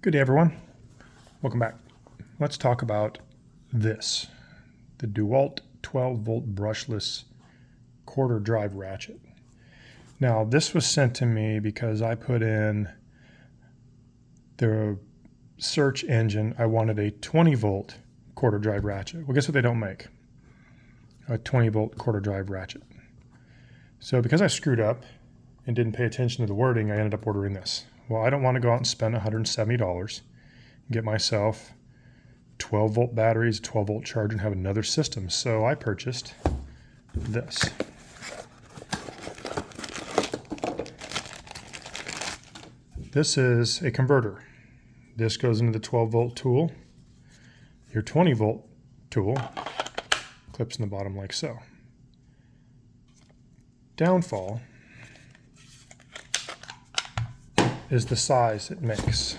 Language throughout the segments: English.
Good day, everyone. Welcome back. Let's talk about this, the DeWalt 12-volt brushless quarter drive ratchet. Now, this was sent to me because I put in the search engine. I wanted a 20-volt quarter drive ratchet. Well, guess what they don't make? A 20-volt quarter drive ratchet. So because I screwed up and didn't pay attention to the wording, I ended up ordering this. Well, I don't want to go out and spend $170 and get myself 12-volt batteries, 12-volt charger, and have another system. So I purchased this. This is a converter. This goes into the 12-volt tool. Your 20-volt tool clips in the bottom like so. Downfall is the size it makes.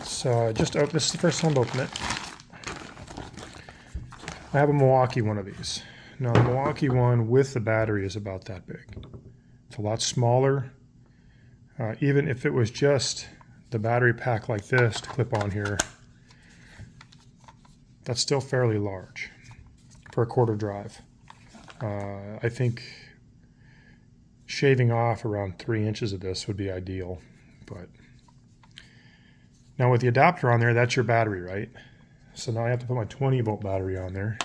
So this is the first time I've opened it. I have a Milwaukee one of these. Now the Milwaukee one with the battery is about that big. It's a lot smaller. Even if it was just the battery pack like this to clip on here, that's still fairly large for a quarter drive. I think shaving off around 3 inches of this would be ideal. But now with the adapter on there, that's your battery, right? So now I have to put my 20-volt battery on there.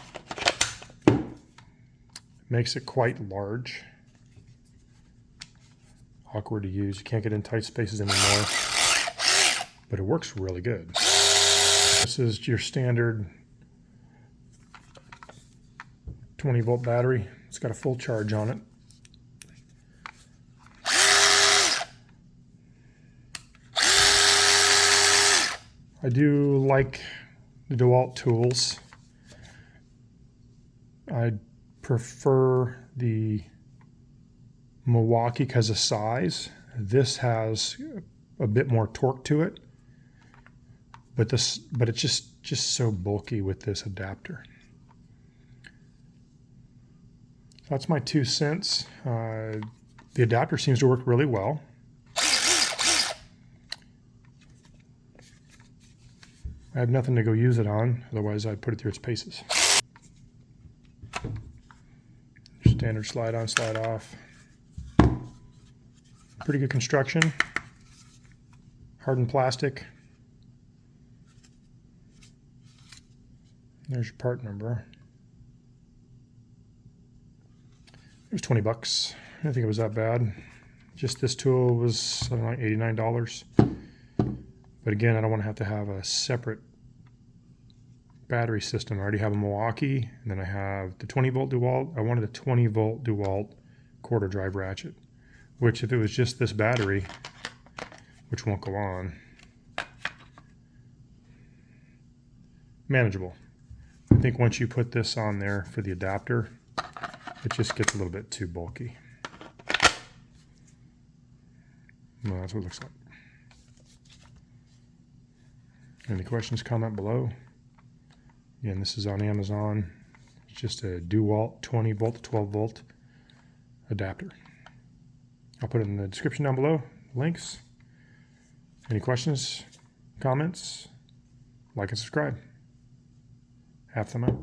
Makes it quite large. Awkward to use. You can't get in tight spaces anymore. But it works really good. This is your standard 20-volt battery. It's got a full charge on it. I do like the DeWalt tools. I prefer the Milwaukee because of size. This has a bit more torque to it, but it's just so bulky with this adapter. That's my 2 cents. The adapter seems to work really well. I have nothing to go use it on, otherwise I'd put it through its paces. Standard slide on, slide off. Pretty good construction. Hardened plastic. There's your part number. It was 20 bucks. I didn't think it was that bad. Just this tool was something like $89. But again, I don't want to have a separate battery system. I already have a Milwaukee, and then I have the 20-volt DeWalt. I wanted a 20-volt DeWalt quarter drive ratchet, which if it was just this battery, which won't go on, manageable. I think once you put this on there for the adapter, it just gets a little bit too bulky. Well, that's what it looks like. Any questions, comment below. Again, this is on Amazon. It's just a DeWalt 20-volt to 12-volt adapter. I'll put it in the description down below, links. Any questions, comments, like and subscribe. Half them out.